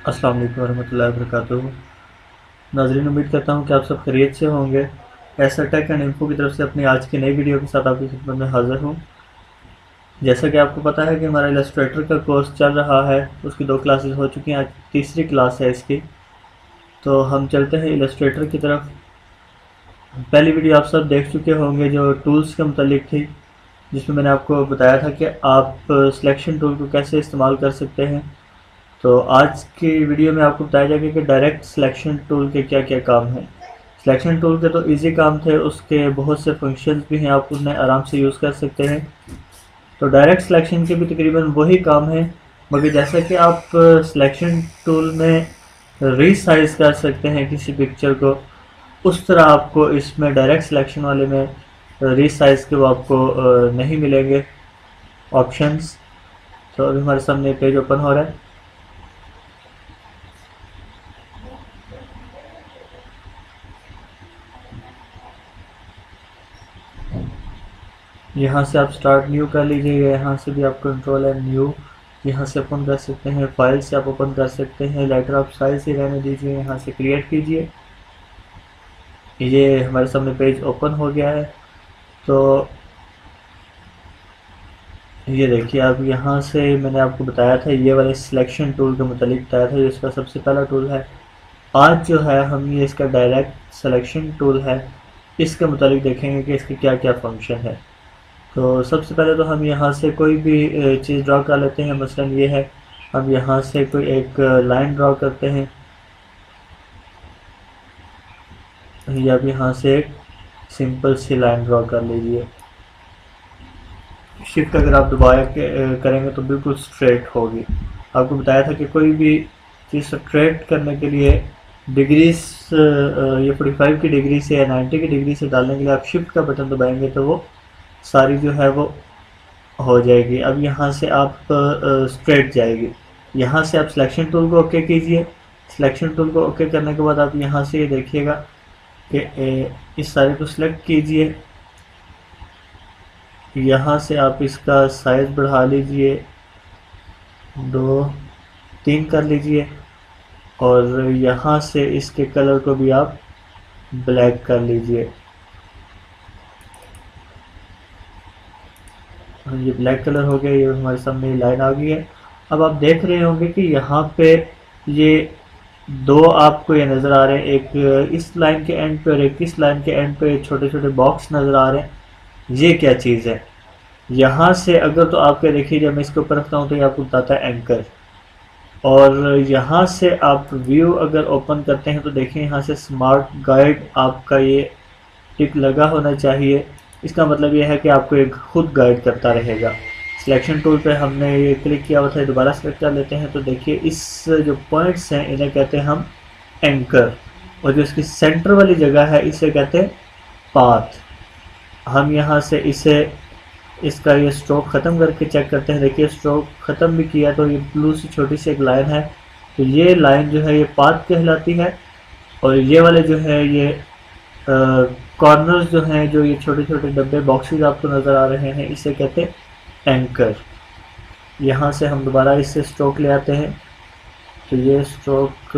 अस्सलाम वालेकुम रहमतुल्लाहि व बरकातुहू। नाज़रीन, उम्मीद करता हूँ कि आप सब खैरियत से होंगे। एसर टेक एंड इन्फो की तरफ से अपनी आज की नई वीडियो के साथ आपकी खिदमत में हाज़िर हूँ। जैसा कि आपको पता है कि हमारा इलस्ट्रेटर का कोर्स चल रहा है, उसकी 2 क्लासेस हो चुकी हैं, आज तीसरी क्लास है इसकी। तो हम चलते हैं इलस्ट्रेटर की तरफ। पहली वीडियो आप सब देख चुके होंगे जो टूल्स के मुतालिक थी, जिसमें मैंने आपको बताया था कि आप सिलेक्शन टूल को कैसे इस्तेमाल कर सकते हैं। तो आज की वीडियो में आपको बताया जाएगा कि डायरेक्ट सिलेक्शन टूल के क्या क्या काम हैं। सिलेक्शन टूल के तो इजी काम थे, उसके बहुत से फंक्शंस भी हैं, आप उन्हें आराम से यूज़ कर सकते हैं। तो डायरेक्ट सिलेक्शन के भी तकरीबन वही काम है, मगर जैसा कि आप सिलेक्शन टूल में रीसाइज कर सकते हैं किसी पिक्चर को, उस तरह आपको इसमें डायरेक्ट सिलेक्शन वाले में रीसाइज के वो आपको नहीं मिलेंगे ऑप्शंस। तो अभी हमारे सामने पेज ओपन हो रहा है। यहाँ से आप स्टार्ट न्यू कर लीजिएगा, यहाँ से भी आप कंट्रोल है न्यू, यहाँ से ओपन कर सकते हैं, फाइल से आप ओपन कर सकते हैं, लेटर आप साइज ही रहने दीजिए, यहाँ से क्रिएट कीजिए। ये हमारे सामने पेज ओपन हो गया है। तो ये देखिए, अब यहाँ से मैंने आपको बताया था, ये वाले सिलेक्शन टूल के मुतालिक बताया था, इसका सबसे पहला टूल है। आज जो है हम ये इसका डायरेक्ट सिलेक्शन टूल है, इसके मुतालिक देखेंगे कि इसके क्या क्या फंक्शन है। तो सबसे पहले तो हम यहाँ से कोई भी चीज़ ड्रा कर लेते हैं। मसलन ये है, हम यहाँ से कोई एक लाइन ड्रा करते हैं, या अब यहाँ से एक सिंपल सी लाइन ड्रा कर लीजिए। शिफ्ट अगर आप दबाए करेंगे तो बिल्कुल स्ट्रेट होगी। आपको बताया था कि कोई भी चीज़ स्ट्रेट करने के लिए डिग्रीज, ये 45 की डिग्री से या 90 की डिग्री से डालने के लिए आप शिफ्ट का बटन दबाएंगे तो वो सारी जो है वो हो जाएगी। अब यहाँ से आप स्ट्रेट जाएगी। यहाँ से आप सिलेक्शन टूल को ओके कीजिए। सिलेक्शन टूल को ओके करने के बाद आप यहाँ से ये देखिएगा कि इस सारे को सिलेक्ट कीजिए। यहाँ से आप इसका साइज बढ़ा लीजिए, 2-3 कर लीजिए, और यहाँ से इसके कलर को भी आप ब्लैक कर लीजिए। ये ब्लैक कलर हो गया, ये हमारे सामने लाइन आ गई है। अब आप देख रहे होंगे कि यहाँ पे ये दो आपको ये नज़र आ रहे हैं, एक इस लाइन के एंड पे और एक इस लाइन के एंड पे छोटे छोटे बॉक्स नज़र आ रहे हैं। ये क्या चीज़ है? यहाँ से अगर तो आपके देखिए, जब मैं इसके ऊपर रखता हूँ तो ये आपको बताता है एंकर, और यहाँ से आप व्यू अगर ओपन करते हैं तो देखिए यहाँ से स्मार्ट गाइड आपका ये टिक लगा होना चाहिए। इसका मतलब ये है कि आपको एक खुद गाइड करता रहेगा। सिलेक्शन टूल पे हमने ये क्लिक किया हुआ था, दोबारा सेलेक्ट कर लेते हैं तो देखिए इस जो पॉइंट्स हैं इन्हें कहते हैं हम एंकर, और जो इसकी सेंटर वाली जगह है इसे कहते हैं पाथ। हम यहाँ से इसे इसका ये स्ट्रोक ख़त्म करके चेक करते हैं। देखिए स्ट्रोक ख़त्म भी किया तो ये ब्लू सी छोटी सी एक लाइन है, तो ये लाइन जो है ये पाथ कहलाती है। और ये वाले जो है ये कॉर्नर्स जो हैं, जो ये छोटे छोटे डब्बे बॉक्सेस आपको नज़र आ रहे हैं, इसे कहते हैं एंकर। यहाँ से हम दोबारा इससे स्ट्रोक ले आते हैं, तो ये स्ट्रोक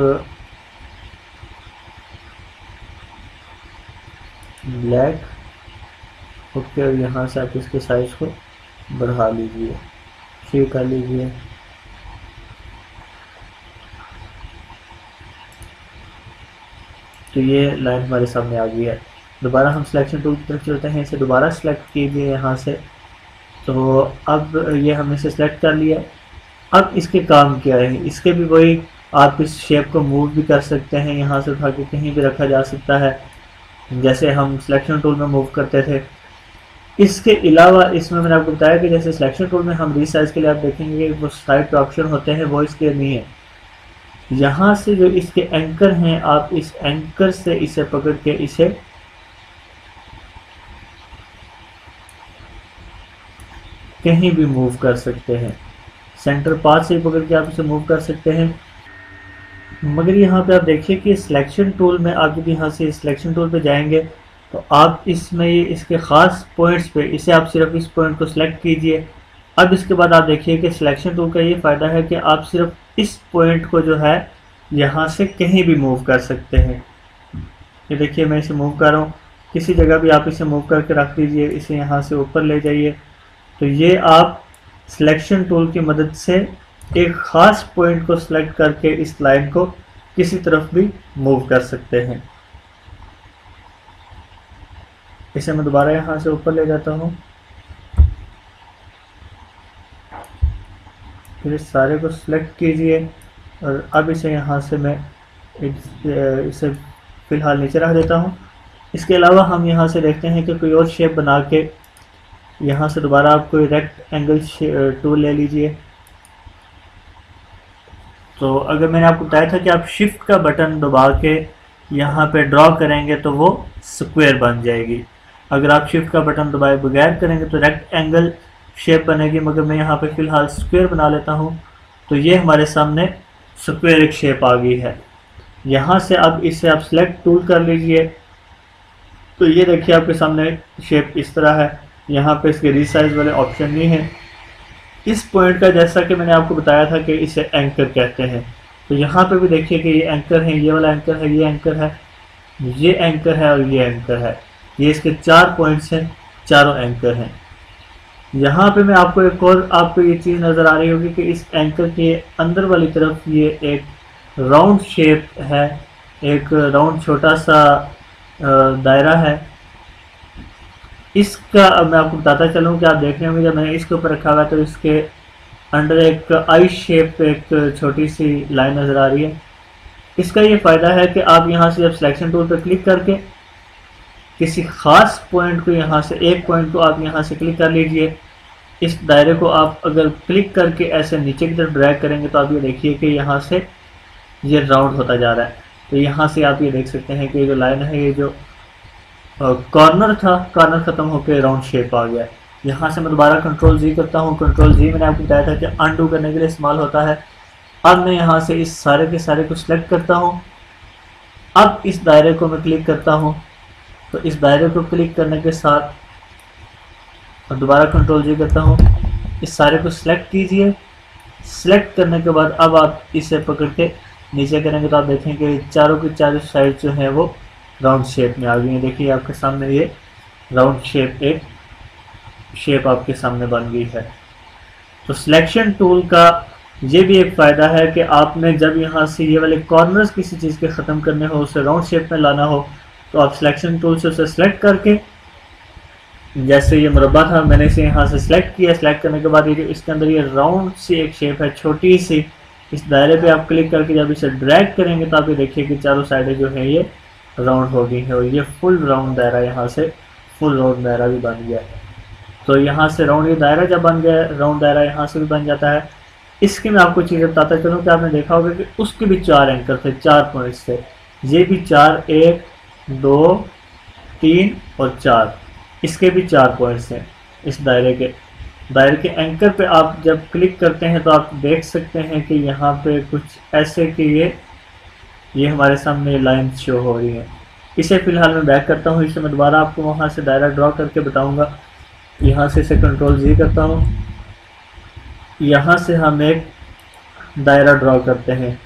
ब्लैक ओके, और यहाँ से आप इसके साइज को बढ़ा लीजिए, ठीक कर लीजिए। तो ये लाइन हमारे सामने आ गई है। दोबारा हम सिलेक्शन टूल की तरफ चलते हैं, इसे दोबारा सेलेक्ट कीजिए यहाँ से। तो अब ये हमने इसे सेलेक्ट कर लिया। अब इसके काम क्या है? इसके भी वही, आप इस शेप को मूव भी कर सकते हैं, यहाँ से उठा के कहीं भी रखा जा सकता है, जैसे हम सिलेक्शन टूल में मूव करते थे। इसके अलावा इसमें मैंने आपको बताया कि जैसे सिलेक्शन टूल में हम रीसाइज के लिए आप देखेंगे वो साइड पे ऑप्शन होते हैं, वो इसके नहीं है। यहाँ से जो इसके एंकर हैं, आप इस एंकर से इसे पकड़ के इसे कहीं भी मूव कर सकते हैं। सेंटर पाथ से पकड़ के आप इसे मूव कर सकते हैं। मगर यहाँ पे आप देखिए कि सिलेक्शन टूल में आप जब यहाँ से सिलेक्शन टूल पे जाएंगे तो आप इसमें ये इसके ख़ास पॉइंट्स पे इसे आप सिर्फ इस पॉइंट को सिलेक्ट कीजिए। अब इसके बाद आप देखिए कि सिलेक्शन टूल का ये फ़ायदा है कि आप सिर्फ इस पॉइंट को जो है यहाँ से कहीं भी मूव कर सकते हैं। ये देखिए मैं इसे मूव कर रहा हूँ, किसी जगह भी आप इसे मूव करके रख दीजिए, इसे यहाँ से ऊपर ले जाइए, तो ये आप सिलेक्शन टूल की मदद से एक ख़ास पॉइंट को सिलेक्ट करके इस लाइन को किसी तरफ भी मूव कर सकते हैं। इसे मैं दोबारा यहाँ से ऊपर ले जाता हूँ, फिर इस सारे को सिलेक्ट कीजिए और अब इसे यहाँ से मैं इसे फ़िलहाल नीचे रख देता हूँ। इसके अलावा हम यहाँ से देखते हैं कि कोई और शेप बना के यहाँ से दोबारा आप कोई रेक्ट एंगल टूल ले लीजिए। तो अगर मैंने आपको बताया था कि आप शिफ्ट का बटन दबा के यहाँ पे ड्रॉ करेंगे तो वो स्क्वायर बन जाएगी। अगर आप शिफ्ट का बटन दबाए बगैर करेंगे तो रेक्ट एंगल शेप बनेगी, मगर मैं यहाँ पे फ़िलहाल स्क्वायर बना लेता हूँ। तो ये हमारे सामने स्क्वायर एक शेप आ गई है। यहाँ से अब इसे आप सिलेक्ट टूल कर लीजिए, तो ये देखिए आपके सामने शेप इस तरह है। यहाँ पे इसके रीसाइज वाले ऑप्शन नहीं है। इस पॉइंट का जैसा कि मैंने आपको बताया था कि इसे एंकर कहते हैं, तो यहाँ पे भी देखिए कि ये एंकर है, ये वाला एंकर है, ये एंकर है, ये एंकर है और ये एंकर है। ये इसके 4 पॉइंट्स हैं, चारों एंकर हैं। यहाँ पे मैं आपको एक और आपको ये चीज़ नज़र आ रही होगी कि इस एंकर के अंदर वाली तरफ ये एक राउंड शेप है, एक राउंड छोटा सा दायरा है। इसका अब मैं आपको बताता चलूँ कि आप देखने होंगे जब मैंने इसके ऊपर रखा हुआ तो इसके अंडर एक आई शेप एक छोटी सी लाइन नज़र आ रही है। इसका ये फ़ायदा है कि आप यहाँ से जब सिलेक्शन टूल पर क्लिक करके किसी ख़ास पॉइंट को यहाँ से एक पॉइंट को आप यहाँ से क्लिक कर लीजिए। इस दायरे को आप अगर क्लिक करके ऐसे नीचे की तरफ ड्रैग करेंगे तो आप ये देखिए कि यहाँ से ये राउंड होता जा रहा है। तो यहाँ से आप ये देख सकते हैं कि जो लाइन है, ये जो कॉर्नर था, कॉर्नर ख़त्म होकर राउंड शेप आ गया। यहाँ से मैं दोबारा कंट्रोल जी करता हूँ। कंट्रोल जी मैंने आपको बताया था कि अनडू करने के लिए इस्तेमाल होता है। अब मैं यहाँ से इस सारे के सारे को सिलेक्ट करता हूँ। अब इस दायरे को मैं क्लिक करता हूँ, तो इस दायरे को क्लिक करने के साथ दोबारा कंट्रोल जी करता हूँ। इस सारे को सिलेक्ट कीजिए। सिलेक्ट करने के बाद अब आप इसे पकड़ के नीचे करेंगे तो आप देखेंगे चारों की चारों साइड जो है वो राउंड शेप में आ गई है। देखिए आपके सामने ये राउंड शेप एक शेप आपके सामने बन गई है। तो सिलेक्शन टूल का ये भी एक फ़ायदा है कि आपने जब यहाँ से ये वाले कॉर्नर्स किसी चीज़ के ख़त्म करने हो, उसे राउंड शेप में लाना हो, तो आप सिलेक्शन टूल से उसे सिलेक्ट करके, जैसे ये मुरब्बा था मैंने इसे यहाँ से सिलेक्ट किया। सिलेक्ट करने के बाद ये इसके अंदर ये राउंड सी एक शेप है छोटी सी, इस दायरे पे आप क्लिक करके जब इसे ड्रैग करेंगे तो आप ये देखिए कि चारों साइडें जो है ये राउंड हो गई है और ये फुल राउंड दायरा यहाँ से फुल राउंड दायरा भी बन गया। तो यहाँ से राउंड ये दायरा जब बन गया, राउंड दायरा यहाँ से भी बन जाता है। इसकी मैं आपको चीज़ें बताता चलूँ कि आपने देखा होगा कि उसके भी 4 एंकर थे, 4 पॉइंट्स थे। ये भी 4, 1, 2, 3 और 4, इसके भी 4 पॉइंट्स हैं। इस दायरे के एंकर पे आप जब क्लिक करते हैं तो आप देख सकते हैं कि यहाँ पे कुछ ऐसे कि ये हमारे सामने लाइन शो हो रही है। इसे फ़िलहाल मैं बैक करता हूँ। इसे मैं दोबारा आपको वहाँ से दायरा ड्रॉ करके बताऊँगा। यहाँ से इसे कंट्रोल जी करता हूँ। यहाँ से हम एक दायरा ड्रॉ करते हैं।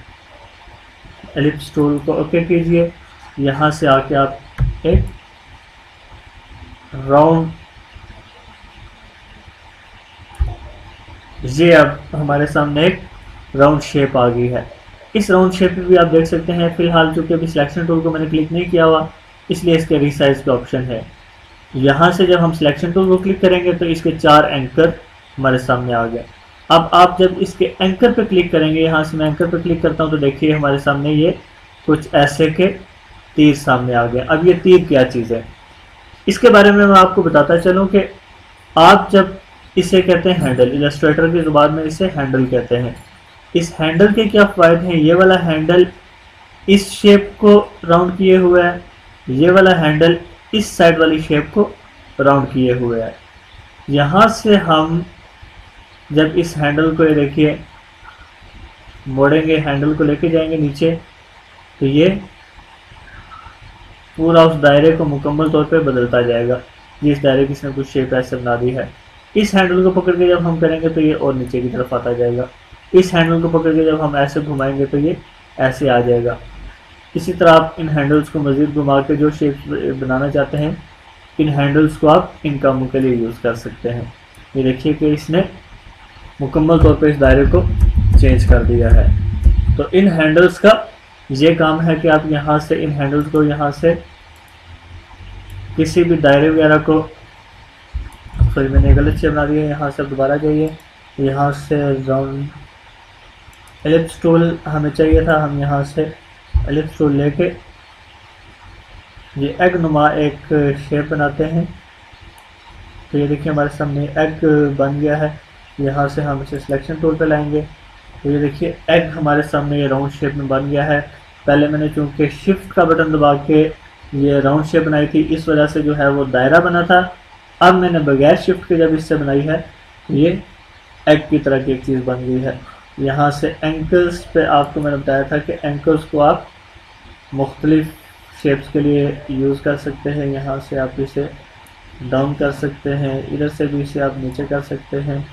एलिप्स टूल को ओके कीजिए। यहाँ से आके आप एक राउंड, ये अब हमारे सामने एक राउंड शेप आ गई है। इस राउंड शेप में भी आप देख सकते हैं, फिलहाल चूँकि अभी सिलेक्शन टूल को मैंने क्लिक नहीं किया हुआ इसलिए इसके रीसाइज का ऑप्शन है। यहाँ से जब हम सिलेक्शन टूल को क्लिक करेंगे तो इसके 4 एंकर हमारे सामने आ गए। अब आप जब इसके एंकर पर क्लिक करेंगे, यहाँ से मैं एंकर पर क्लिक करता हूँ तो देखिए हमारे सामने ये कुछ ऐसे के तीर सामने आ गए। अब ये तीर क्या चीज़ है इसके बारे में मैं आपको बताता चलूँ कि आप जब इसे कहते हैं हैंडल, इलस्ट्रेटर की ज़ुबान में इसे हैंडल कहते हैं। इस हैंडल के क्या फ़ायदे हैं? ये वाला हैंडल इस शेप को राउंड किए हुए है, ये वाला हैंडल इस साइड वाली शेप को राउंड किए हुए है। यहाँ से हम जब इस हैंडल को ये देखिए मोड़ेंगे, हैंडल को लेके जाएंगे नीचे, तो ये पूरा उस दायरे को मुकम्मल तौर पे बदलता जाएगा। ये इस दायरे की इसने कुछ शेप ऐसे बना दी है। इस हैंडल को पकड़ के जब हम करेंगे तो ये और नीचे की तरफ आता जाएगा। इस हैंडल को पकड़ के जब हम ऐसे घुमाएंगे तो ये ऐसे आ जाएगा। इसी तरह आप इन हैंडल्स को मज़ीद घुमा के जो शेप बनाना चाहते हैं, इन हैंडल्स को आप इन कामों के लिए यूज़ कर सकते हैं। ये देखिए कि इसने मुकम्मल तौर पर इस दायरे को चेंज कर दिया है। तो इन हैंडल्स का ये काम है कि आप यहाँ से इन हैंडल्स को यहाँ से किसी भी दायरे वगैरह को, सॉरी मैंने गलत शेप बना दिया, यहाँ से दोबारा जाइए, यहाँ से राउंड एलिप्स टूल हमें चाहिए था, हम यहाँ से एलिप्स टूल लेके ये एग नुमा एक शेप बनाते हैं। तो ये देखिए हमारे सामने एग बन गया है। यहाँ से हम इसे सिलेक्शन टूल पे लाएंगे तो ये देखिए एग हमारे सामने ये राउंड शेप में बन गया है। पहले मैंने चूँकि शिफ्ट का बटन दबा के ये राउंड शेप बनाई थी, इस वजह से जो है वो दायरा बना था। अब मैंने बगैर शिफ्ट के जब इससे बनाई है तो ये एग की तरह की एक चीज़ बन गई है। यहाँ से एंकल्स पे आपको मैंने बताया था कि एंकल्स को आप मुख्तलिफ शेप्स के लिए यूज़ कर सकते हैं। यहाँ से आप इसे डाउन कर सकते हैं, इधर से भी इसे आप नीचे कर सकते हैं।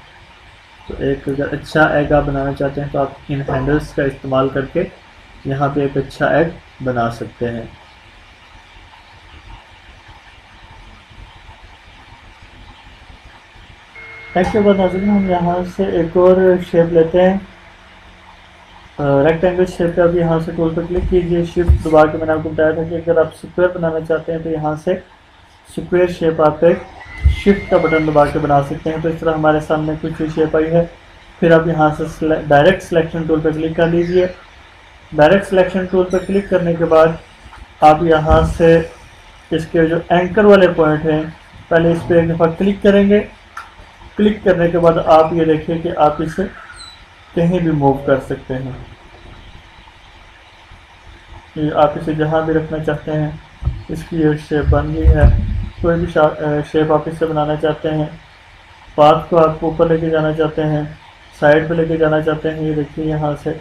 तो एक अगर अच्छा एग आप बनाना चाहते हैं तो आप इन हैंडल्स का इस्तेमाल करके यहाँ पे एक अच्छा एग बना सकते हैं। एग के बाद नाज़रीन हम यहाँ से एक और शेप लेते हैं, रेक्टेंगल शेप पे। अब यहाँ से टूल पर क्लिक कीजिए, शिफ्ट दबा के मैंने आपको बताया था कि अगर आप स्क्वायर बनाना चाहते हैं तो यहाँ से स्क्वायर शेप आप एक शिफ्ट का बटन दबा के बना सकते हैं। तो इस तरह हमारे सामने कुछ शेप आई है। फिर आप यहाँ से डायरेक्ट सिलेक्शन टूल पर क्लिक कर लीजिए। डायरेक्ट सिलेक्शन टूल पर क्लिक करने के बाद आप यहाँ से इसके जो एंकर वाले पॉइंट हैं पहले इस पर एक दफ़ा क्लिक करेंगे। क्लिक करने के बाद आप ये देखिए कि आप इसे कहीं भी मूव कर सकते हैं। ये आप इसे जहाँ भी रखना चाहते हैं। इसकी ये शेप बन गई है। कोई भी शेप आप इससे बनाना चाहते हैं, पाथ को आप ऊपर लेके जाना चाहते हैं, साइड पे लेके जाना चाहते हैं, ये देखिए यहाँ से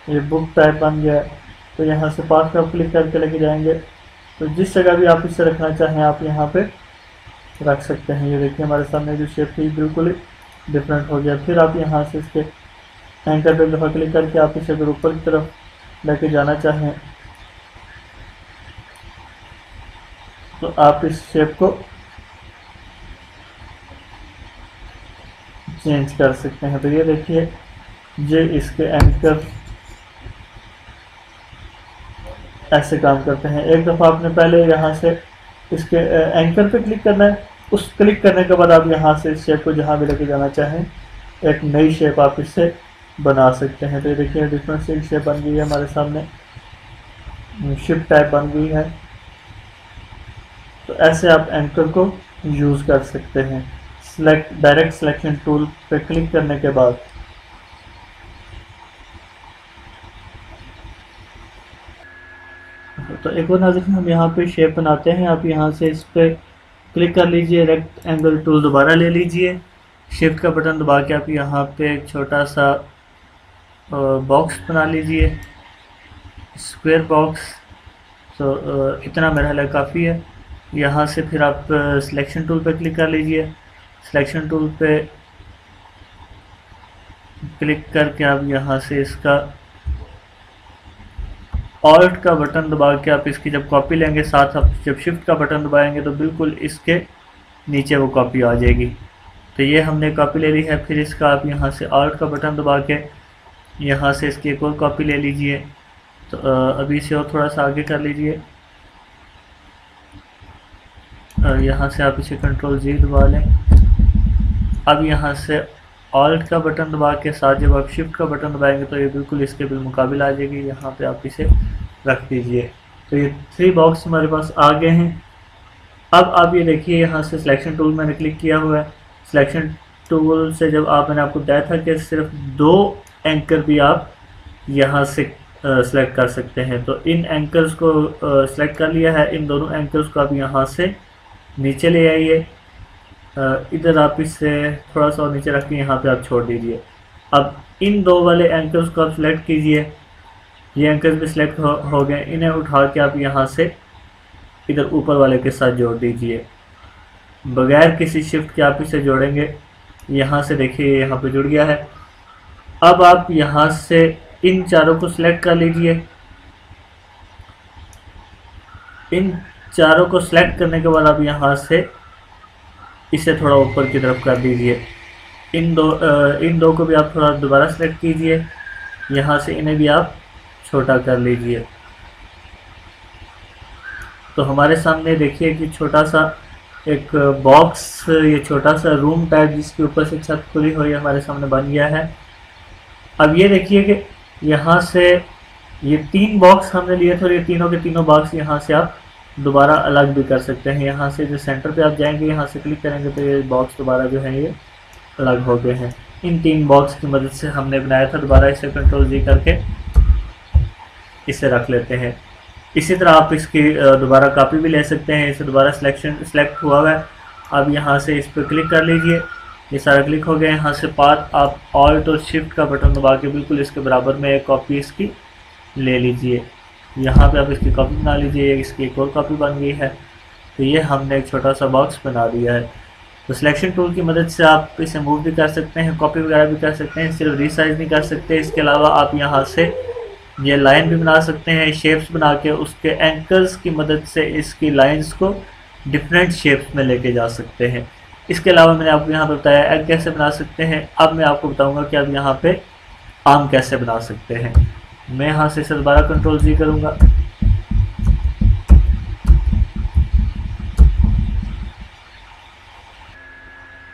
ये बुक टाइप बन गया है। तो यहाँ से पाथ को आप क्लिक करके लेके जाएंगे तो जिस जगह भी आप इसे रखना चाहें आप यहाँ पे रख सकते हैं। ये देखिए हमारे सामने जो शेप थी बिल्कुल ही डिफरेंट हो गया। फिर आप यहाँ से इसके एंकर पे दफ़ा क्लिक करके आप इसे अगर ऊपर की तरफ लेके जाना चाहें तो आप इस शेप को चेंज कर सकते हैं। तो ये देखिए ये इसके एंकर ऐसे काम करते हैं। एक दफ़ा आपने पहले यहाँ से इसके एंकर पे क्लिक करना है। उस क्लिक करने के बाद आप यहाँ से इस शेप को जहाँ भी लेके जाना चाहें एक नई शेप आप इससे बना सकते हैं। तो ये देखिए डिफरेंट सी शेप बन गई है हमारे सामने, शिप टाइप बन गई है। तो ऐसे आप एंकर को यूज़ कर सकते हैं। डायरेक्ट सिलेक्शन टूल पे क्लिक करने के बाद तो एक और नाज़रीन हम यहाँ पे शेप बनाते हैं। आप यहाँ से इस पर क्लिक कर लीजिए, रेक्ट एंगल टूल दोबारा ले लीजिए, शिफ्ट का बटन दबा के आप यहाँ पे एक छोटा सा बॉक्स बना लीजिए, स्क्वायर बॉक्स। तो इतना मेरा ख्याल काफ़ी है। यहाँ से फिर आप सिलेक्शन टूल पे क्लिक कर लीजिए। सिलेक्शन टूल पे क्लिक करके आप यहाँ से इसका ऑल्ट का बटन दबा के आप इसकी जब कॉपी लेंगे, साथ आप जब शिफ्ट का बटन दबाएंगे तो बिल्कुल इसके नीचे वो कॉपी आ जाएगी। तो ये हमने कॉपी ले ली है। फिर इसका आप यहाँ से ऑल्ट का बटन दबा के यहाँ से इसकी एक और कॉपी ले लीजिए। तो अभी इसे और थोड़ा सा आगे कर लीजिए। यहाँ से आप इसे कंट्रोल जी दबा लें। अब यहाँ से ऑल्ट का बटन दबा के साथ जब आप शिफ्ट का बटन दबाएंगे तो ये बिल्कुल इसके बिलमुकाबिल आ जाएगी। यहाँ पे आप इसे रख दीजिए। तो ये 3 बॉक्स हमारे पास आ गए हैं। अब आप ये देखिए यहाँ से सिलेक्शन टूल मैंने क्लिक किया हुआ है। सिलेक्शन टूल से जब मैंने आपको बताया था कि सिर्फ 2 एंकर भी आप यहाँ से सिलेक्ट कर सकते हैं। तो इन एंकर्स को सिलेक्ट कर लिया है। इन दोनों एंकर्स को आप यहाँ से नीचे ले आइए। इधर आप इसे थोड़ा सा और नीचे रख के यहाँ पे आप छोड़ दीजिए। अब इन 2 वाले एंकर्स को आप सिलेक्ट कीजिए। ये एंकर्स भी सिलेक्ट हो गए। इन्हें उठा के आप यहाँ से इधर ऊपर वाले के साथ जोड़ दीजिए। बगैर किसी शिफ्ट के आप इसे जोड़ेंगे। यहाँ से देखिए यहाँ पे जुड़ गया है। अब आप यहाँ से इन चारों को सिलेक्ट कर लीजिए। इन चारों को सिलेक्ट करने के बाद आप यहाँ से इसे थोड़ा ऊपर की तरफ कर दीजिए। इन दो को भी आप थोड़ा दोबारा सेलेक्ट कीजिए, यहाँ से इन्हें भी आप छोटा कर लीजिए। तो हमारे सामने देखिए कि छोटा सा एक बॉक्स, ये छोटा सा रूम टाइप जिसके ऊपर से छत खुली हुई हमारे सामने बन गया है। अब ये देखिए कि यहाँ से ये 3 बॉक्स हमने लिए थे और ये तीनों के तीनों बॉक्स यहाँ से आप दोबारा अलग भी कर सकते हैं। यहाँ से जो सेंटर पे आप जाएंगे, यहाँ से क्लिक करेंगे तो ये बॉक्स दोबारा जो है ये अलग हो गए हैं। इन 3 बॉक्स की मदद से हमने बनाया था। दोबारा इसे Ctrl+G करके इसे रख लेते हैं। इसी तरह आप इसकी दोबारा कॉपी भी ले सकते हैं। इसे दोबारा सेलेक्ट हुआ है। अब यहाँ से इस पर क्लिक कर लीजिए, ये सारा क्लिक हो गया। यहाँ से पाथ आप ऑल्ट और शिफ्ट का बटन दबा के बिल्कुल इसके बराबर में एक कॉपी इसकी ले लीजिए। यहाँ पे आप इसकी कॉपी बना लीजिए, इसकी एक और कॉपी बन गई है। तो ये हमने एक छोटा सा बॉक्स बना दिया है। तो सिलेक्शन टूल की मदद से आप इसे मूव भी कर सकते हैं, कॉपी वगैरह भी कर सकते हैं, सिर्फ रीसाइज नहीं कर सकते। इसके अलावा आप यहाँ से ये लाइन भी बना सकते हैं, शेप्स बना के उसके एंकर्स की मदद से इसकी लाइंस को डिफरेंट शेप्स में लेके जा सकते हैं। इसके अलावा मैंने आपको यहाँ पर बताया एग कैसे बना सकते हैं। अब मैं आपको बताऊँगा कि आप यहाँ पे आम कैसे बना सकते हैं। मैं यहाँ से इसे दोबारा Ctrl+G करूँगा।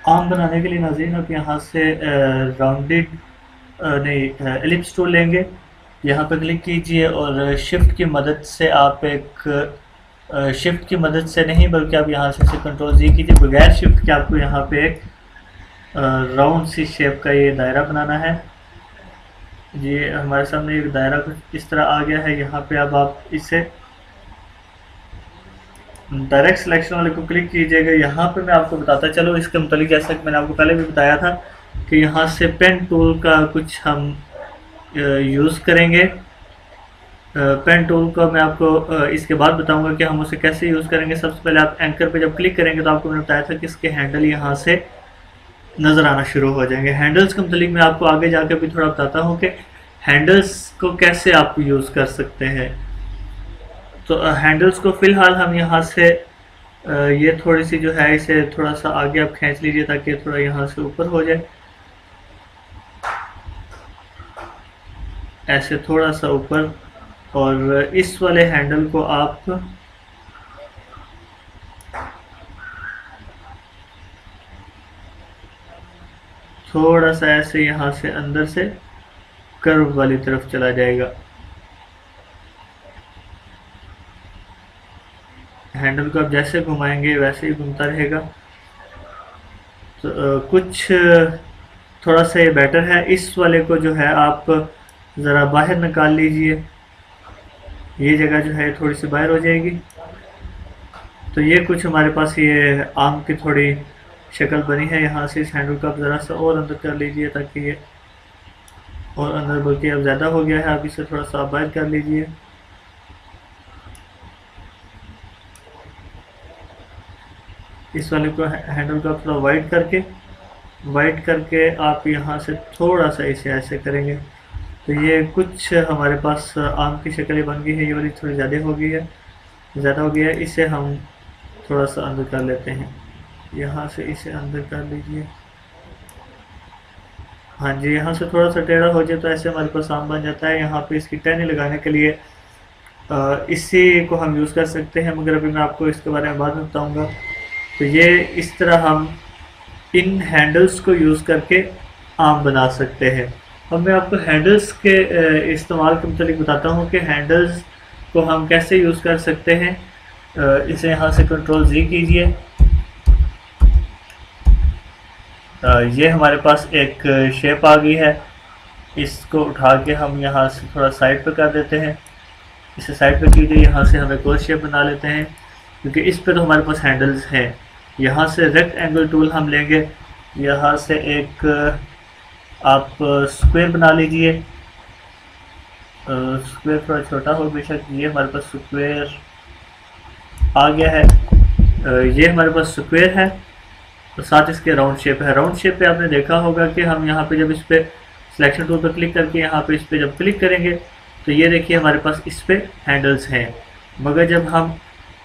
आम बनाने के लिए नाज़रीन आप यहाँ से राउंडेड नहीं एलिप्स टूल लेंगे, यहाँ पर क्लिक कीजिए और शिफ्ट की मदद से आप शिफ्ट की मदद से नहीं बल्कि आप यहाँ से Ctrl+G कीजिए, बगैर शिफ्ट के आपको यहाँ पे एक राउंड सी शेप का ये दायरा बनाना है। ये हमारे सामने एक दायरा कुछ इस तरह आ गया है। यहाँ पे अब आप इसे डायरेक्ट सिलेक्शन वाले को क्लिक कीजिएगा। यहाँ पे मैं आपको बताता चलो इसके मुतालिक, जैसा कि मैंने आपको पहले भी बताया था कि यहाँ से पेन टूल का कुछ हम यूज़ करेंगे। पेन टूल को मैं आपको इसके बाद बताऊंगा कि हम उसे कैसे यूज़ करेंगे। सबसे पहले आप एंकर पे जब क्लिक करेंगे तो आपको मैंने बताया था कि इसके हैंडल यहाँ से नज़र आना शुरू हो जाएंगे। हैंडल्स के मुतालिक मैं आपको आगे जाकर भी थोड़ा बताता हूँ कि हैंडल्स को कैसे आप यूज़ कर सकते हैं। तो हैंडल्स को फ़िलहाल हम यहाँ से ये थोड़ी सी जो है इसे थोड़ा सा आगे आप खींच लीजिए ताकि थोड़ा यहाँ से ऊपर हो जाए, ऐसे थोड़ा सा ऊपर। और इस वाले हैंडल को आप थोड़ा सा ऐसे यहाँ से अंदर से कर्व वाली तरफ चला जाएगा। हैंडल को आप जैसे घुमाएंगे वैसे ही घूमता रहेगा। तो कुछ थोड़ा सा ये बेटर है। इस वाले को जो है आप ज़रा बाहर निकाल लीजिए, ये जगह जो है थोड़ी सी बाहर हो जाएगी। तो ये कुछ हमारे पास ये आम की थोड़ी शक्ल बनी है। यहाँ से इस हैंडल को आप ज़रा सा और अंदर कर लीजिए ताकि ये और अंदर, बल्कि अब ज़्यादा हो गया है, आप इसे थोड़ा सा बाहर कर लीजिए। इस वाले को हैंडल को आप थोड़ा वाइड करके आप यहाँ से थोड़ा सा इसे ऐसे करेंगे तो ये कुछ हमारे पास आम की शक्ल बन गई है। ये वाली थोड़ी ज़्यादा हो गई है। इसे हम थोड़ा सा अंदर कर लेते हैं, यहाँ से इसे अंदर कर लीजिए। हाँ जी, यहाँ से थोड़ा सा टेढ़ा हो जाए तो ऐसे हमारे पास आम बन जाता है। यहाँ पे इसकी टहनी लगाने के लिए इसी को हम यूज़ कर सकते हैं, मगर अभी मैं आपको इसके बारे में बाद में बताऊँगा। तो ये इस तरह हम इन हैंडल्स को यूज़ करके आम बना सकते हैं। अब मैं आपको हैंडल्स के इस्तेमाल के मुताबिक बताता हूँ कि हैंडल्स को हम कैसे यूज़ कर सकते हैं। इसे यहाँ से Ctrl+Z कीजिए। ये हमारे पास एक शेप आ गई है। इसको उठा के हम यहाँ से थोड़ा साइड पे कर देते हैं। इसे साइड पे कीजिए। यहाँ से हम एक और शेप बना लेते हैं क्योंकि इस पे तो हमारे पास हैंडल्स हैं। यहाँ से रेक्ट एंगल टूल हम लेंगे, यहाँ से एक आप स्क्वायर बना लीजिए। स्क्वायर थोड़ा छोटा हो बेशक। ये हमारे पास स्क्वायर आ गया है। ये हमारे पास स्क्वायर है और साथ इसके राउंड शेप है। राउंड शेप पे आपने देखा होगा कि हम यहाँ पे जब इस पे सिलेक्शन टूल पर क्लिक करके यहाँ पे इस पर जब क्लिक करेंगे तो ये देखिए हमारे पास इस पे हैंडल्स हैं। मगर जब हम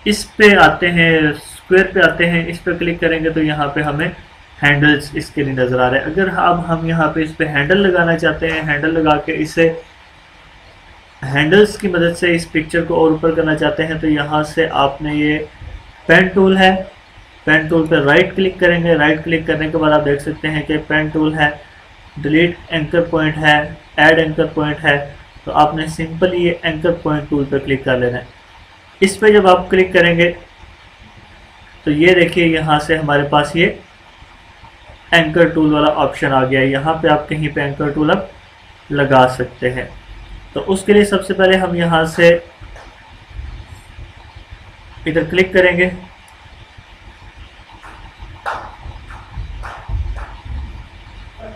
इस पे आते हैं, स्क्वायर पे आते हैं, इस पे क्लिक करेंगे तो यहाँ पे हमें हैंडल्स इसके लिए नज़र आ रहे हैं। अगर अब हम यहाँ पे इस पे हैंडल लगाना चाहते हैं, हैंडल लगा के इसे हैंडल्स की मदद से इस पिक्चर को और ऊपर करना चाहते हैं तो यहाँ से आपने ये पेन टूल है, पेन टूल पर राइट क्लिक करेंगे। राइट क्लिक करने के बाद आप देख सकते हैं कि पेन टूल है, डिलीट एंकर पॉइंट है, ऐड एंकर पॉइंट है। तो आपने सिंपली ये एंकर पॉइंट टूल पर क्लिक कर लेना है। इस पर जब आप क्लिक करेंगे तो ये देखिए यहाँ से हमारे पास ये एंकर टूल वाला ऑप्शन आ गया है। यहाँ पे आप कहीं पे एंकर टूल अब लगा सकते हैं। तो उसके लिए सबसे पहले हम यहाँ से इधर क्लिक करेंगे,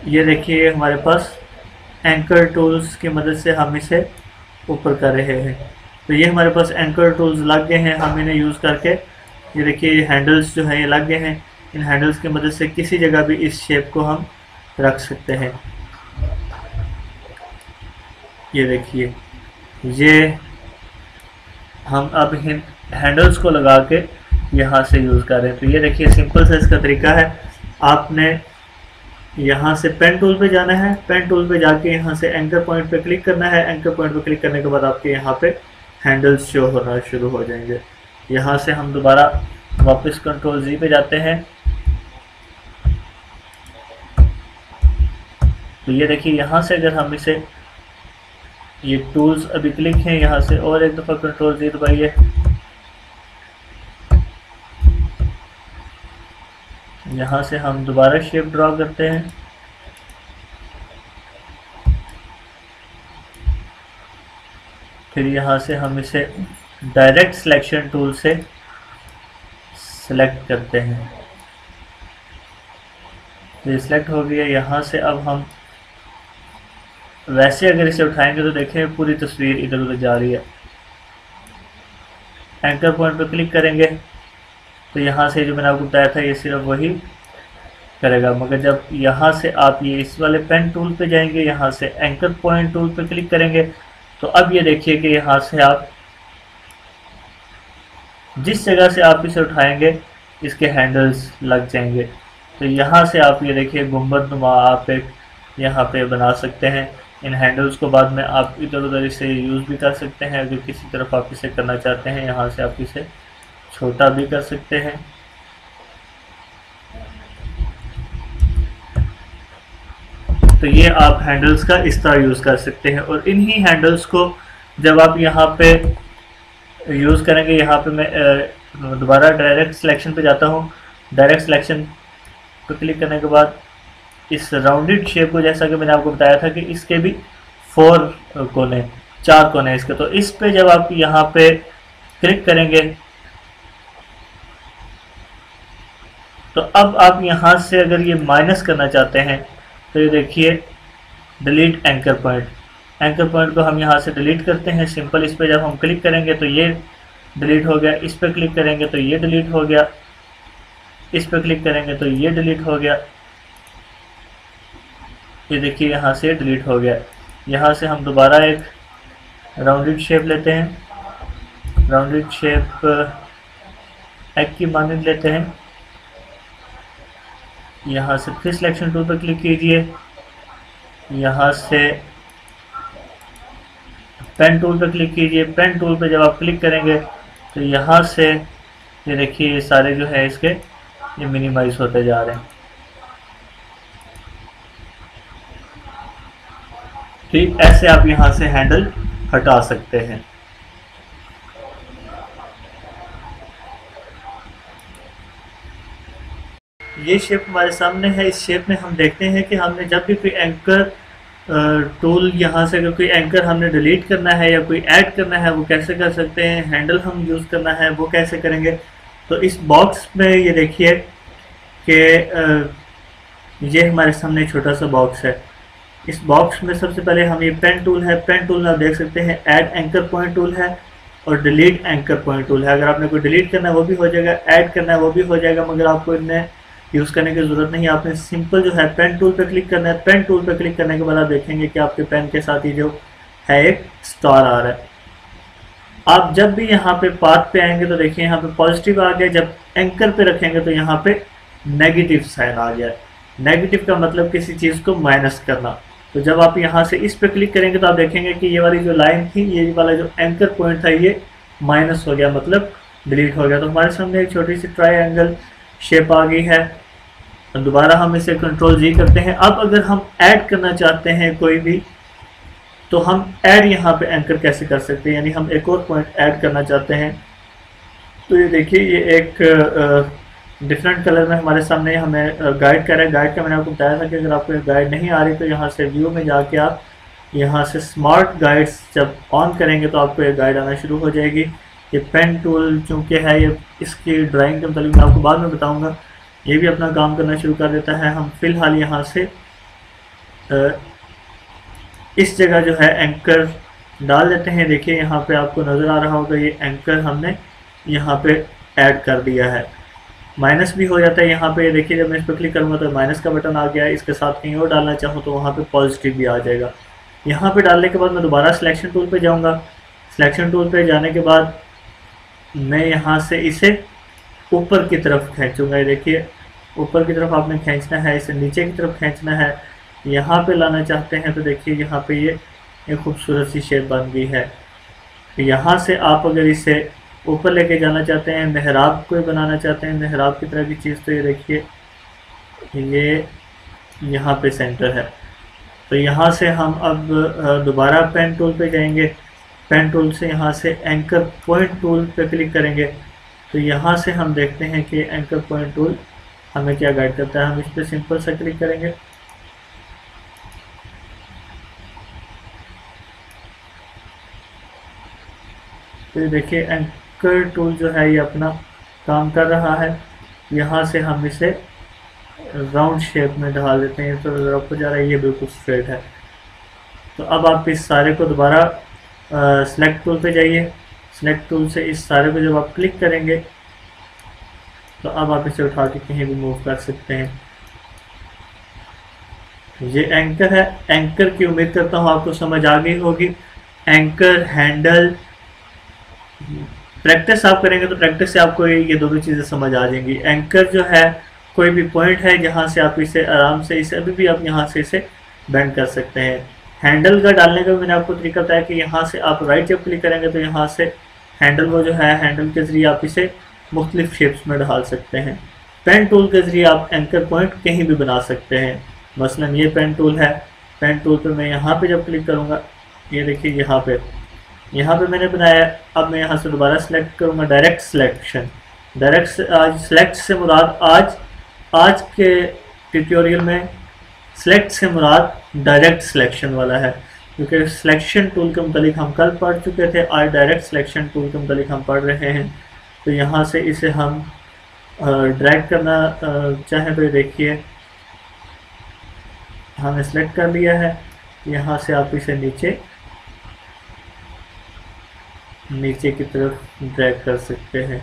ये देखिए हमारे पास एंकर टूल्स की मदद से हम इसे ऊपर कर रहे हैं। तो ये हमारे पास एंकर टूल्स लग गए हैं। हम इन्हें यूज़ करके ये देखिए ये हैंडल्स जो हैं ये लग गए हैं। इन हैंडल्स की मदद से किसी जगह भी इस शेप को हम रख सकते हैं। ये देखिए ये हम अब इन हैंडल्स को लगा के यहाँ से यूज़ कर रहे हैं। तो ये देखिए सिंपल सा इसका तरीका है। आपने यहाँ से पेन टूल पे जाना है, पेन टूल पे जाके यहाँ से एंकर पॉइंट पे क्लिक करना है। एंकर पॉइंट पे क्लिक करने के बाद आपके यहाँ पे हैंडल्स शो होना शुरू हो जाएंगे। यहाँ से हम दोबारा वापस कंट्रोल जी पे जाते हैं। तो ये देखिए यहाँ से अगर हम इसे, ये टूल्स अभी क्लिक हैं, यहाँ से और एक दफ़ा कंट्रोल जी दबाइए। यहाँ से हम दोबारा शेप ड्रॉ करते हैं। फिर यहाँ से हम इसे डायरेक्ट सिलेक्शन टूल से सिलेक्ट करते हैं। ये सिलेक्ट हो गया। यहाँ से अब हम वैसे अगर इसे उठाएंगे तो देखें पूरी तस्वीर इधर उधर जा रही है। एंकर पॉइंट पर क्लिक करेंगे तो यहाँ से जो मैंने आपको बताया था ये सिर्फ वही करेगा। मगर जब यहाँ से आप ये इस वाले पेन टूल पे जाएंगे, यहाँ से एंकर पॉइंट टूल पे क्लिक करेंगे तो अब ये देखिए कि यहाँ से आप जिस जगह से आप इसे उठाएंगे इसके हैंडल्स लग जाएंगे। तो यहाँ से आप ये देखिए गुंबदनुमा आप एक यहाँ पे बना सकते हैं। इन हैंडल्स को बाद में आप इधर उधर इसे यूज़ भी कर सकते हैं। अगर किसी तरफ आप इसे करना चाहते हैं, यहाँ से आप इसे छोटा भी कर सकते हैं। तो ये आप हैंडल्स का इस तरह यूज़ कर सकते हैं। और इन्हीं हैंडल्स को जब आप यहाँ पे यूज़ करेंगे, यहाँ पे मैं दोबारा डायरेक्ट सिलेक्शन पे जाता हूँ। डायरेक्ट सिलेक्शन पर क्लिक करने के बाद इस राउंडेड शेप को, जैसा कि मैंने आपको बताया था कि इसके भी 4 कोने 4 कोने इसके, तो इस पे जब आप यहाँ पे क्लिक करेंगे तो अब आप यहाँ से अगर ये माइनस करना चाहते हैं तो ये देखिए delete anchor point, anchor point को हम यहाँ से डिलीट करते हैं। सिंपल इस पर जब हम क्लिक करेंगे तो ये डिलीट हो गया, इस पर क्लिक करेंगे तो ये डिलीट हो गया, इस पर क्लिक करेंगे तो ये डिलीट हो गया। ये देखिए यहाँ से डिलीट हो गया। यहाँ से हम दोबारा एक राउंडेड शेप लेते हैं, राउंडेड शेप एग की मानद लेते हैं। यहाँ से फिर सिलेक्शन टूल पर क्लिक कीजिए, यहाँ से पेन टूल पर क्लिक कीजिए। पेन टूल पर जब आप क्लिक करेंगे तो यहाँ से ये देखिए ये सारे जो है इसके ये मिनिमाइज होते जा रहे हैं। ठीक ऐसे आप यहाँ से हैंडल हटा सकते हैं। ये शेप हमारे सामने है। इस शेप में हम देखते हैं कि हमने जब भी कोई एंकर टूल यहाँ से अगर कोई एंकर हमने डिलीट करना है या कोई ऐड करना है वो कैसे कर सकते हैं, हैंडल हम यूज़ करना है वो कैसे करेंगे। तो इस बॉक्स में ये देखिए कि ये हमारे सामने छोटा सा बॉक्स है। इस बॉक्स में सबसे पहले हम ये पेन टूल है, पेन टूल में आप देख सकते हैं ऐड एंकर पॉइंट टूल है और डिलीट एंकर पॉइंट टूल है। अगर आपने कोई डिलीट करना है वो भी हो जाएगा, ऐड करना है वो भी हो जाएगा, मगर आपको इनमें यूज़ करने की ज़रूरत नहीं है। आपने सिंपल जो है पेन टूल पे क्लिक करना है। पेन टूल पे क्लिक करने के बाद आप देखेंगे कि आपके पेन के साथ ही जो है एक स्टार आ रहा है। आप जब भी यहाँ पे पाथ पे आएंगे तो देखिए यहाँ पे पॉजिटिव आ गया, जब एंकर पे रखेंगे तो यहाँ पे नेगेटिव साइन आ गया। नेगेटिव का मतलब किसी चीज़ को माइनस करना। तो जब आप यहाँ से इस पे क्लिक करेंगे तो आप देखेंगे कि ये वाली जो लाइन थी, ये वाला जो एंकर पॉइंट था, ये माइनस हो गया, मतलब डिलीट हो गया। तो हमारे सामने एक छोटी सी ट्रायंगल शेप आ गई है। दोबारा हम इसे कंट्रोल जी करते हैं। अब अगर हम ऐड करना चाहते हैं कोई भी, तो हम ऐड यहाँ पे एंकर कैसे कर सकते हैं, यानी हम एक और पॉइंट ऐड करना चाहते हैं। तो ये देखिए, ये एक डिफरेंट कलर में हमारे सामने हमें गाइड कर रहा है। गाइड का मैंने आपको बताया था कि अगर आपको गाइड नहीं आ रही तो यहाँ से व्यू में जाके आप यहाँ से स्मार्ट गाइड्स जब ऑन करेंगे तो आपको ये गाइड आना शुरू हो जाएगी। ये पेन टूल चूँकि है, ये इसकी ड्राइंग के मतलब मैं आपको बाद में बताऊँगा, ये भी अपना काम करना शुरू कर देता है। हम फिलहाल यहाँ से इस जगह जो है एंकर डाल देते हैं। देखिए यहाँ पे आपको नज़र आ रहा होगा, ये एंकर हमने यहाँ पे ऐड कर दिया है। माइनस भी हो जाता है यहाँ पे। देखिए जब मैं इस पर क्लिक करूँगा तो माइनस का बटन आ गया है। इसके साथ कहीं और डालना चाहूँ तो वहाँ पे पॉजिटिव भी आ जाएगा। यहाँ पे डालने के बाद मैं दोबारा सिलेक्शन टूल पे जाऊँगा। सिलेक्शन टूल पे जाने के बाद मैं यहाँ से इसे ऊपर की तरफ खींचूँगा। ये देखिए ऊपर की तरफ आपने खींचना है, इसे नीचे की तरफ खींचना है। यहाँ पे लाना चाहते हैं तो देखिए यहाँ पे ये एक खूबसूरत सी शेप बन गई है। यहाँ से आप अगर इसे ऊपर लेके जाना चाहते हैं, मेहराब कोई बनाना चाहते हैं, मेहराब की तरह की चीज़, तो ये देखिए ये यहाँ पे सेंटर है। तो यहाँ से हम अब दोबारा पेन टूल पे जाएंगे। पेन टूल से यहाँ से एंकर पॉइंट टूल पे क्लिक करेंगे तो यहाँ से हम देखते हैं कि एंकर पॉइंट टूल हमें क्या गाइड करता है। हम इस पर सिंपल से क्लिक करेंगे। तो देखिए एंकर टूल जो है ये अपना काम कर रहा है। यहाँ से हम इसे राउंड शेप में ढाल देते हैं तो ज़रा ऊपर जा रहा है, ये बिल्कुल स्ट्रेट है। तो अब आप इस सारे को दोबारा सेलेक्ट टूल पे जाइए। सेलेक्ट टूल से इस सारे को जब आप क्लिक करेंगे तो अब आप इसे उठा के कहीं भी मूव कर सकते हैं। ये एंकर है। एंकर की उम्मीद करता हूँ आपको समझ आ गई होगी। एंकर, हैंडल, प्रैक्टिस आप करेंगे तो प्रैक्टिस से आपको ये दोनों चीज़ें समझ आ जाएंगी। एंकर जो है कोई भी पॉइंट है जहाँ से आप इसे आराम से, इसे अभी भी आप यहाँ से इसे बेंड कर सकते हैं। हैंडल का डालने का मैंने आपको तरीका बताया कि यहाँ से आप राइट जब क्लिक करेंगे तो यहाँ से हैंडल वो जो है, हैंडल के ज़रिए आप इसे मुख्तलिफ शेप्स में ढाल सकते हैं। पेन टूल के ज़रिए आप एंकर पॉइंट कहीं भी बना सकते हैं। मसलन ये पेन टूल है। पेन टूल पे मैं यहाँ पे जब क्लिक करूँगा, ये देखिए यहाँ पे मैंने बनाया। अब मैं यहाँ से दोबारा सेलेक्ट करूँगा, डायरेक्ट सिलेक्शन। डायरेक्ट सेलेक्ट से मुराद आज के ट्यूटोरियल में सेलेक्ट से मुराद डायरेक्ट सिलेक्शन वाला है, क्योंकि सिलेक्शन टूल के मुतालिक हम कल पढ़ चुके थे। आज डायरेक्ट सिलेक्शन टूल के मुतालिक हम पढ़ रहे हैं। तो यहाँ से इसे हम ड्रैग करना चाहें तो ये देखिए हमने सेलेक्ट कर लिया है। यहाँ से आप इसे नीचे की तरफ ड्रैग कर सकते हैं।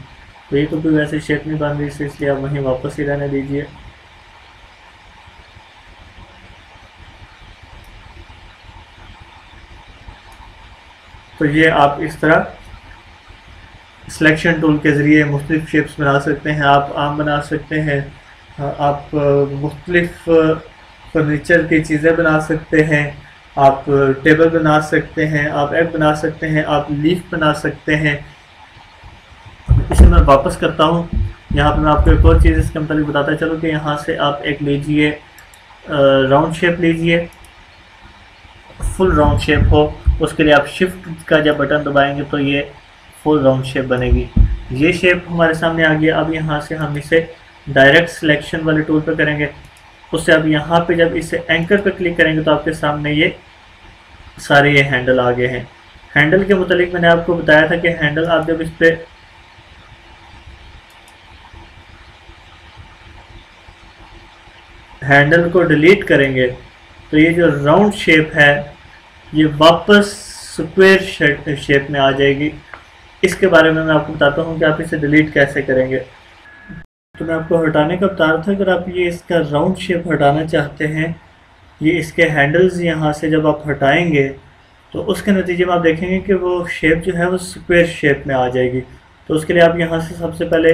तो ये तो कोई वैसे शेप नहीं बन रही, इसलिए आप वहीं वापस ही रहने दीजिए। तो ये आप इस तरह सिलेक्शन टूल के ज़रिए मुख्तलिफ शेप्स बना सकते हैं। आप आम बना सकते हैं, आप मुख्तलिफ फर्नीचर की चीज़ें बना सकते हैं, आप टेबल बना सकते हैं, आप एग बना सकते हैं, आप लीफ बना सकते हैं। इसे मैं वापस करता हूँ। यहाँ पर मैं आपको एक और चीज़ इसके मतलब बताता चलूँ कि यहाँ से आप एक लीजिए, राउंड शेप लीजिए, फुल राउंड शेप हो। उसके लिए आप शिफ्ट का जब बटन दबाएंगे तो ये फुल राउंड शेप बनेगी। ये शेप हमारे सामने आ गया। अब यहाँ से हम इसे डायरेक्ट सिलेक्शन वाले टूल पे करेंगे। उससे अब यहाँ पे जब इसे एंकर पे क्लिक करेंगे तो आपके सामने ये सारे ये हैंडल आ गए हैं। हैंडल के मुतालिक मैंने आपको बताया था कि हैंडल आप जब इस पे हैंडल को डिलीट करेंगे तो ये जो राउंड शेप है ये वापस स्क्वायर शेप में आ जाएगी। इसके बारे में मैं आपको बताता हूँ कि आप इसे डिलीट कैसे करेंगे। तो मैं आपको हटाने का बता रहा था, अगर आप ये इसका राउंड शेप हटाना चाहते हैं, ये इसके हैंडल्स यहाँ से जब आप हटाएंगे तो उसके नतीजे में आप देखेंगे कि वो शेप जो है वो स्क्वायर शेप में आ जाएगी। तो उसके लिए आप यहाँ से सबसे पहले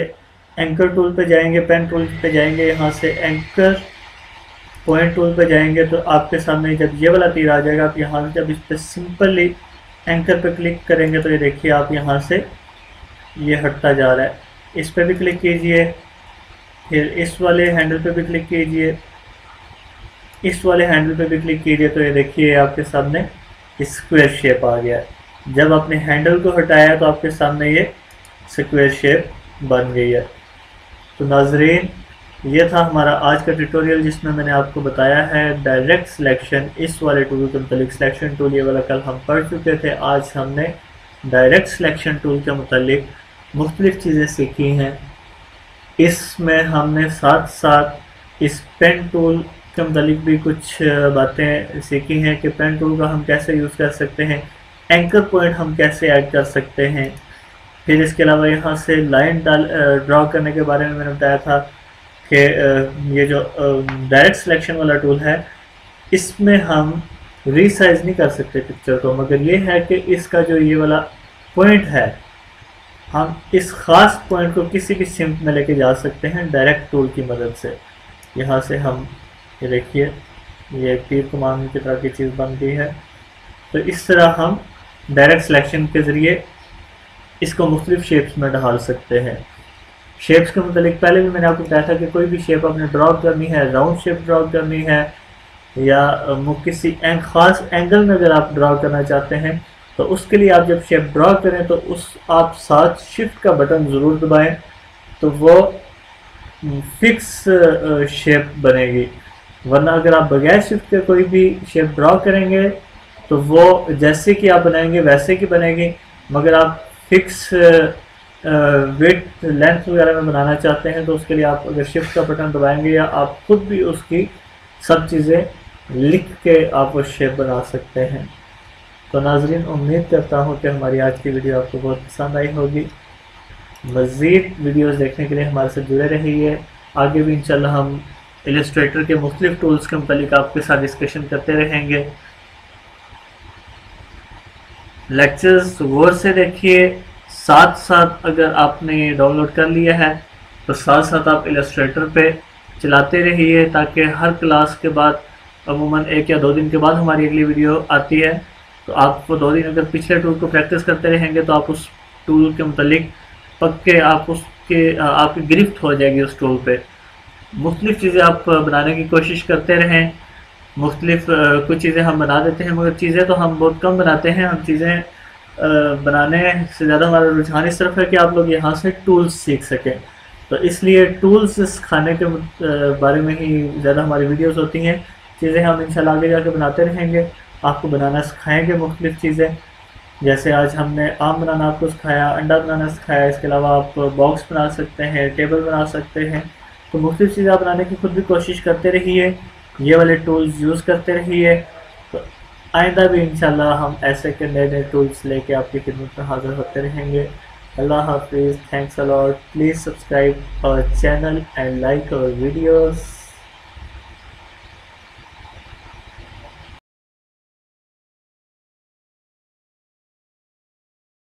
एंकर टूल पे जाएंगे, पेन टूल पे जाएंगे, यहाँ से एंकर पॉइंट टूल पे जाएंगे तो आपके सामने जब ये वाला तीर आ जाएगा, आप यहाँ से जब इस पर सिंपली एंकर पे क्लिक करेंगे तो ये देखिए आप यहाँ से ये हटता जा रहा है। इस पर भी क्लिक कीजिए, फिर इस वाले हैंडल पे भी क्लिक कीजिए, इस वाले हैंडल पे भी क्लिक कीजिए, तो ये देखिए आपके सामने स्क्वायर शेप आ गया है। जब आपने हैंडल को हटाया तो आपके सामने ये स्क्वायर शेप बन गई है। तो नाजरीन, ये था हमारा आज का ट्यूटोरियल जिसमें मैंने आपको बताया है डायरेक्ट सिलेक्शन, इस वाले टूल के मतलब सिलेक्शन टूल ये वाला कल हम पढ़ चुके थे। आज हमने डायरेक्ट सिलेक्शन टूल के मतलब मुख्तलिफ चीज़ें सीखी हैं। इसमें हमने साथ साथ इस पेन टूल के मतलब भी कुछ बातें सीखी हैं कि पेन टूल का हम कैसे यूज़ कर सकते हैं, एंकर पॉइंट हम कैसे ऐड कर सकते हैं। फिर इसके अलावा यहाँ से लाइन ड्रॉ करने के बारे में मैंने बताया था कि ये जो डायरेक्ट सिलेक्शन वाला टूल है इसमें हम रीसाइज नहीं कर सकते पिक्चर को, मगर ये है कि इसका जो ये वाला पॉइंट है हम इस ख़ास पॉइंट को किसी भी सिम्प में लेके जा सकते हैं डायरेक्ट टूल की मदद से। यहाँ से हम ये देखिए ये तीर कमान की तरह की चीज़ बन गई है। तो इस तरह हम डायरेक्ट सिलेक्शन के ज़रिए इसको मुख्तलिफ शेप्स में ढाल सकते हैं। शेप्स के मतलब पहले भी मैंने आपको बताया था कि कोई भी शेप आपने ड्रॉ करनी है, राउंड शेप ड्रॉ करनी है या किसी ख़ास एंगल में अगर आप ड्रॉ करना चाहते हैं तो उसके लिए आप जब शेप ड्रॉ करें तो आप साथ शिफ्ट का बटन ज़रूर दबाएं, तो वो फिक्स शेप बनेगी। वरना अगर आप बगैर शिफ्ट के कोई भी शेप ड्रॉ करेंगे तो वो जैसे कि आप बनाएंगे वैसे की बनेगी, मगर आप फिक्स विड्थ लेंथ वगैरह में बनाना चाहते हैं तो उसके लिए आप अगर शिफ्ट का बटन दबाएंगे या आप खुद भी उसकी सब चीज़ें लिख के आप वो शेप बना सकते हैं। तो नाजरीन, उम्मीद करता हूँ कि हमारी आज की वीडियो आपको बहुत पसंद आई होगी। मज़ीद वीडियोस देखने के लिए हमारे साथ जुड़े रहिए। आगे भी इंशाल्लाह हम इलस्ट्रेटर के मुख्तलिफ टूल्स के मुतालिक आपके साथ डिस्कशन करते रहेंगे। लेक्चर्स गौर से देखिए, साथ साथ अगर आपने डाउनलोड कर लिया है तो साथ साथ आप इलस्ट्रेटर पे चलाते रहिए, ताकि हर क्लास के बाद अमूमन 1 या 2 दिन के बाद हमारी अगली वीडियो आती है। तो आप वो 2 दिन अगर पिछले टूल को प्रैक्टिस करते रहेंगे तो आप उस टूल के मुतालिक पक्के आपकी गिरफ्त हो जाएगी उस टूल पे। मुख्तलिफ चीज़ें आप बनाने की कोशिश करते रहें। मुख्तलिफ कुछ चीज़ें हम बना देते हैं, मगर चीज़ें तो हम बहुत कम बनाते हैं। हम चीज़ें बनाने से ज़्यादा हमारा रुझान इस तरफ है कि आप लोग यहाँ से टूल्स सीख सकें। तो इसलिए टूल्स सिखाने के बारे में ही ज़्यादा हमारी वीडियोस होती हैं। चीज़ें हम इंशाल्लाह आगे जाके बनाते रहेंगे, आपको बनाना सिखाएंगे मुख्तलिफ चीज़ें। जैसे आज हमने आम बनाना आपको सिखाया, अंडा बनाना सिखाया, इसके अलावा आप बॉक्स बना सकते हैं, टेबल बना सकते हैं। तो मुख्तलिफ चीज़ें आप बनाने की खुद भी कोशिश करते रहिए, ये वाले टूल्स यूज़ करते रहिए। तो आइंदा भी इंशाल्लाह हम ऐसे के नए नए टूल्स लेके आपकी खिदमत में हाज़िर होते रहेंगे। अल्लाह हाफिज़, thanks a lot, please subscribe our channel and like our videos.